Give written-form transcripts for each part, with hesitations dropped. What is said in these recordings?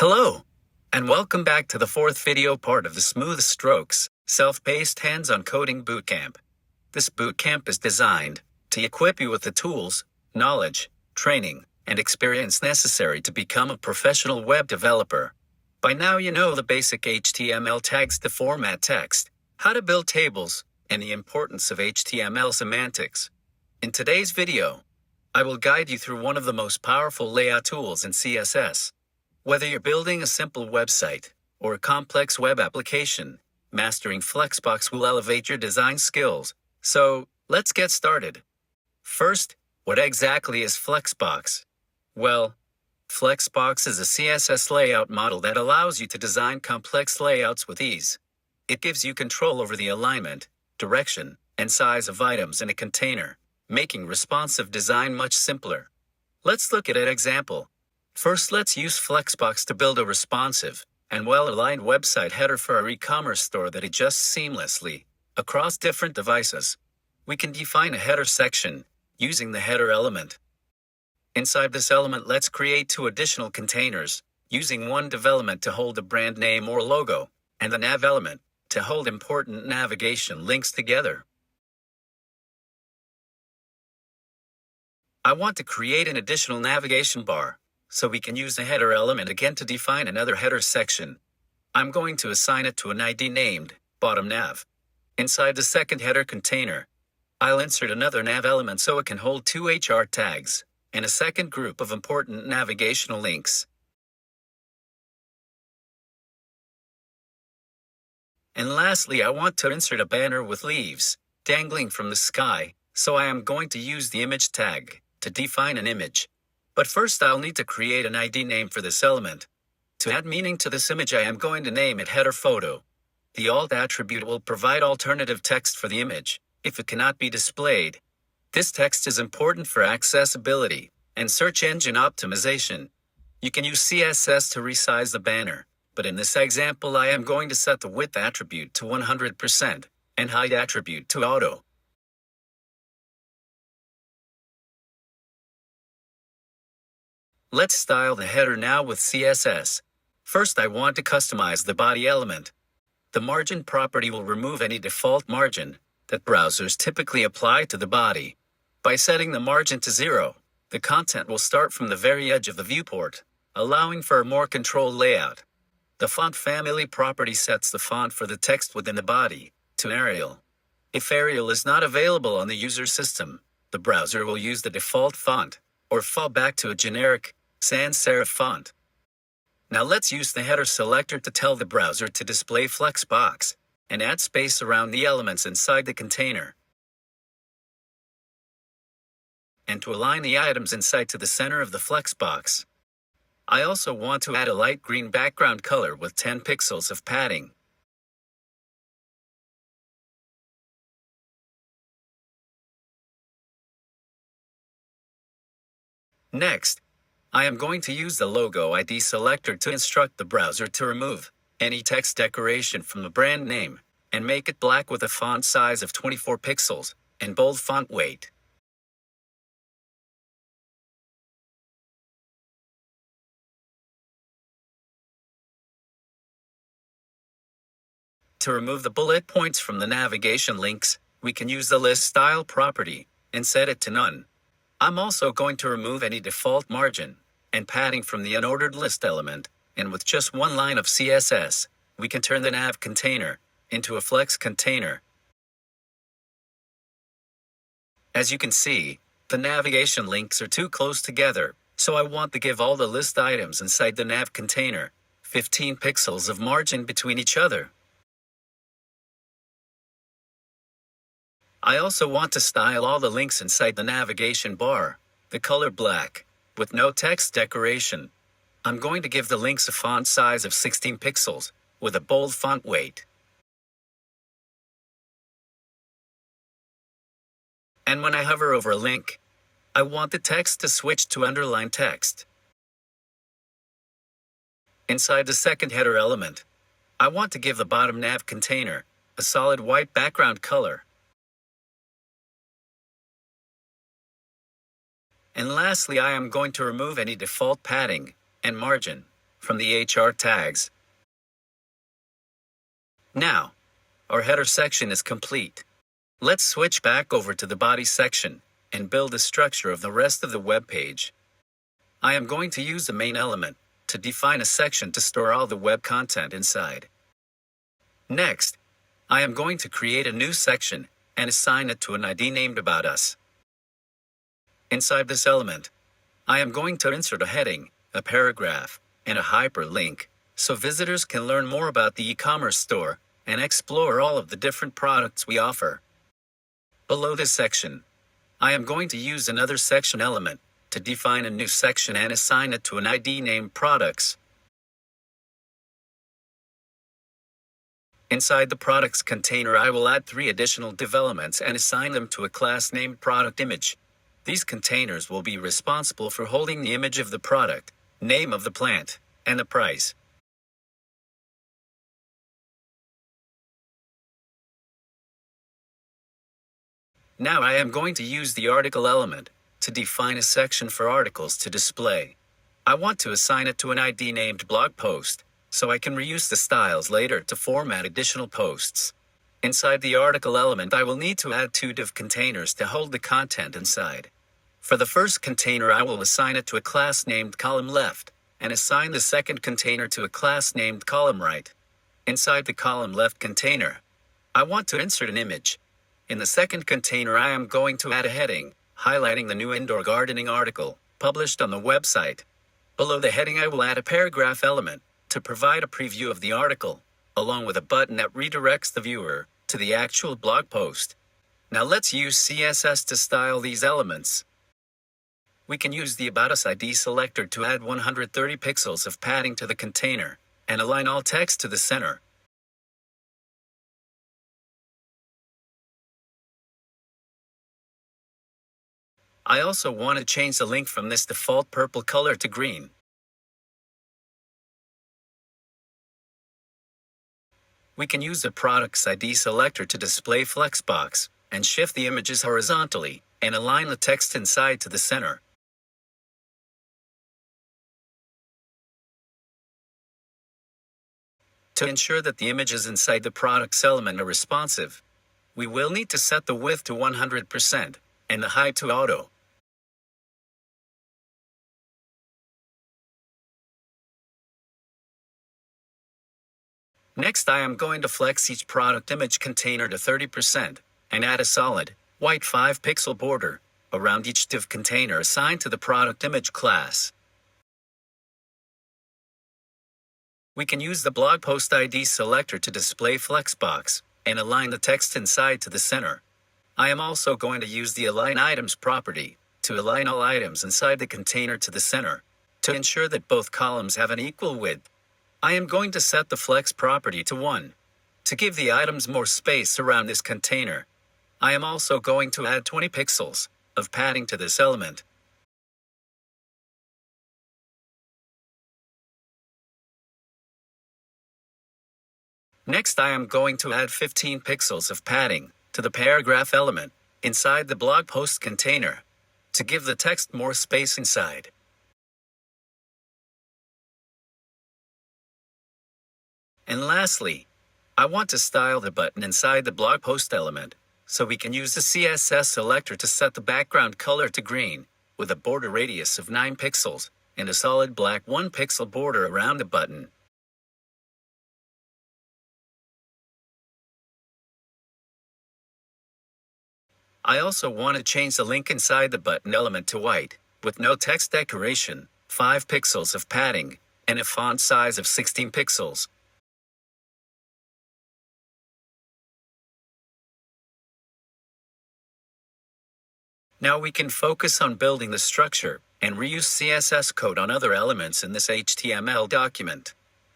Hello, and welcome back to the fourth video part of the Smooth Strokes, Self-Paced Hands-on Coding Bootcamp. This bootcamp is designed to equip you with the tools, knowledge, training, and experience necessary to become a professional web developer. By now you know the basic HTML tags to format text, how to build tables, and the importance of HTML semantics. In today's video, I will guide you through one of the most powerful layout tools in CSS. Whether you're building a simple website or a complex web application, mastering Flexbox will elevate your design skills. So, let's get started. First, what exactly is Flexbox? Well, Flexbox is a CSS layout model that allows you to design complex layouts with ease. It gives you control over the alignment, direction, and size of items in a container, making responsive design much simpler. Let's look at an example. First, let's use Flexbox to build a responsive and well-aligned website header for our e-commerce store that adjusts seamlessly across different devices. We can define a header section using the header element. Inside this element, let's create two additional containers, using one div element to hold the brand name or logo, and the nav element to hold important navigation links together. I want to create an additional navigation bar, so we can use the header element again to define another header section. I'm going to assign it to an ID named bottom nav. Inside the second header container, I'll insert another nav element so it can hold two HR tags and a second group of important navigational links. And lastly, I want to insert a banner with leaves dangling from the sky, so I am going to use the image tag to define an image. But first I'll need to create an ID name for this element. To add meaning to this image, I am going to name it header photo. The alt attribute will provide alternative text for the image, if it cannot be displayed. This text is important for accessibility and search engine optimization. You can use CSS to resize the banner, but in this example I am going to set the width attribute to 100% and height attribute to auto. Let's style the header now with CSS. First, I want to customize the body element. The margin property will remove any default margin that browsers typically apply to the body. By setting the margin to 0, the content will start from the very edge of the viewport, allowing for a more controlled layout. The font family property sets the font for the text within the body to Arial. If Arial is not available on the user system, the browser will use the default font or fall back to a generic sans serif font. Now let's use the header selector to tell the browser to display Flexbox and add space around the elements inside the container, and to align the items inside to the center of the Flexbox. I also want to add a light green background color with 10 pixels of padding. Next, I am going to use the logo ID selector to instruct the browser to remove any text decoration from the brand name and make it black with a font size of 24 pixels and bold font weight. To remove the bullet points from the navigation links, we can use the list style property and set it to none. I'm also going to remove any default margin and padding from the unordered list element, and with just one line of CSS, we can turn the nav container into a flex container. As you can see, the navigation links are too close together, so I want to give all the list items inside the nav container 15 pixels of margin between each other. I also want to style all the links inside the navigation bar, the color black, with no text decoration. I'm going to give the links a font size of 16 pixels, with a bold font weight. And when I hover over a link, I want the text to switch to underlined text. Inside the second header element, I want to give the bottom nav container a solid white background color. And lastly, I am going to remove any default padding and margin from the HR tags. Now, our header section is complete. Let's switch back over to the body section and build the structure of the rest of the web page. I am going to use the main element to define a section to store all the web content inside. Next, I am going to create a new section and assign it to an ID named About Us. Inside this element, I am going to insert a heading, a paragraph, and a hyperlink so visitors can learn more about the e-commerce store and explore all of the different products we offer. Below this section, I am going to use another section element to define a new section and assign it to an ID named Products. Inside the Products container, I will add 3 additional developments and assign them to a class named Product Image. These containers will be responsible for holding the image of the product, name of the plant, and the price. Now I am going to use the article element to define a section for articles to display. I want to assign it to an ID named Blog Post, so I can reuse the styles later to format additional posts. Inside the article element, I will need to add 2 div containers to hold the content inside. For the first container, I will assign it to a class named Column Left, and assign the second container to a class named Column Right. Inside the Column Left container, I want to insert an image. In the second container, I am going to add a heading, highlighting the new indoor gardening article, published on the website. Below the heading, I will add a paragraph element to provide a preview of the article, along with a button that redirects the viewer to the actual blog post. Now let's use CSS to style these elements. We can use the About Us ID selector to add 130 pixels of padding to the container, and align all text to the center. I also want to change the link from this default purple color to green. We can use the Products ID selector to display Flexbox, and shift the images horizontally, and align the text inside to the center. To ensure that the images inside the Products element are responsive, we will need to set the width to 100% and the height to auto. Next, I am going to flex each product image container to 30% and add a solid, white 5-pixel border around each div container assigned to the product image class. We can use the blog post ID selector to display Flexbox and align the text inside to the center. I am also going to use the Align Items property to align all items inside the container to the center, to ensure that both columns have an equal width. I am going to set the Flex property to 1 to give the items more space around this container. I am also going to add 20 pixels of padding to this element. Next, I am going to add 15 pixels of padding to the paragraph element inside the blog post container to give the text more space inside. And lastly, I want to style the button inside the blog post element, so we can use the CSS selector to set the background color to green, with a border radius of 9 pixels, and a solid black 1-pixel border around the button. I also want to change the link inside the button element to white, with no text decoration, 5 pixels of padding, and a font size of 16 pixels. Now we can focus on building the structure and reuse CSS code on other elements in this HTML document.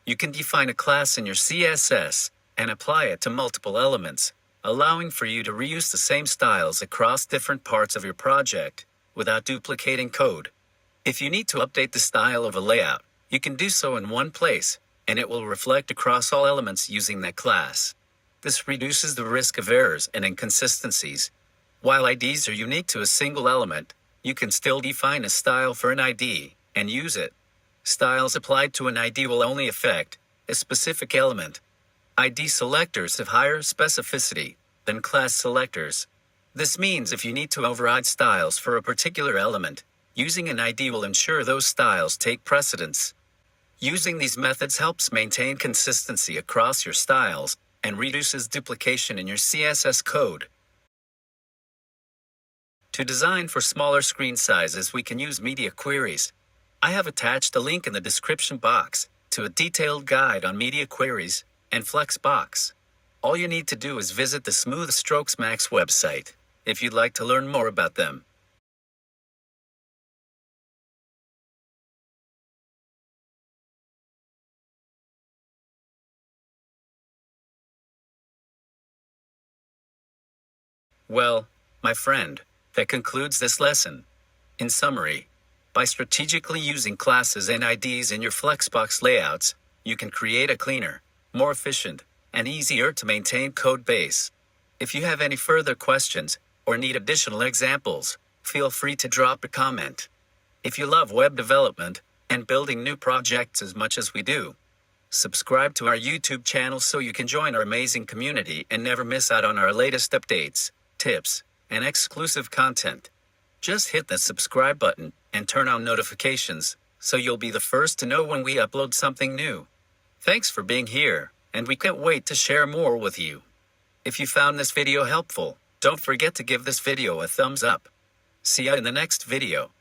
You can define a class in your CSS and apply it to multiple elements, allowing for you to reuse the same styles across different parts of your project without duplicating code. If you need to update the style of a layout, you can do so in one place, and it will reflect across all elements using that class. This reduces the risk of errors and inconsistencies. While IDs are unique to a single element, you can still define a style for an ID and use it. Styles applied to an ID will only affect a specific element. ID selectors have higher specificity than class selectors. This means if you need to override styles for a particular element, using an ID will ensure those styles take precedence. Using these methods helps maintain consistency across your styles and reduces duplication in your CSS code. To design for smaller screen sizes, we can use media queries. I have attached a link in the description box to a detailed guide on media queries and Flexbox. All you need to do is visit the Smooth Strokes Max website if you'd like to learn more about them. Well, my friend, that concludes this lesson. In summary, by strategically using classes and IDs in your Flexbox layouts, you can create a cleaner, more efficient, and easier to maintain code base. If you have any further questions or need additional examples, feel free to drop a comment. If you love web development and building new projects as much as we do, subscribe to our YouTube channel so you can join our amazing community and never miss out on our latest updates, tips, and exclusive content. Just hit the subscribe button and turn on notifications so you'll be the first to know when we upload something new. Thanks for being here, and we can't wait to share more with you. If you found this video helpful, don't forget to give this video a thumbs up. See you in the next video.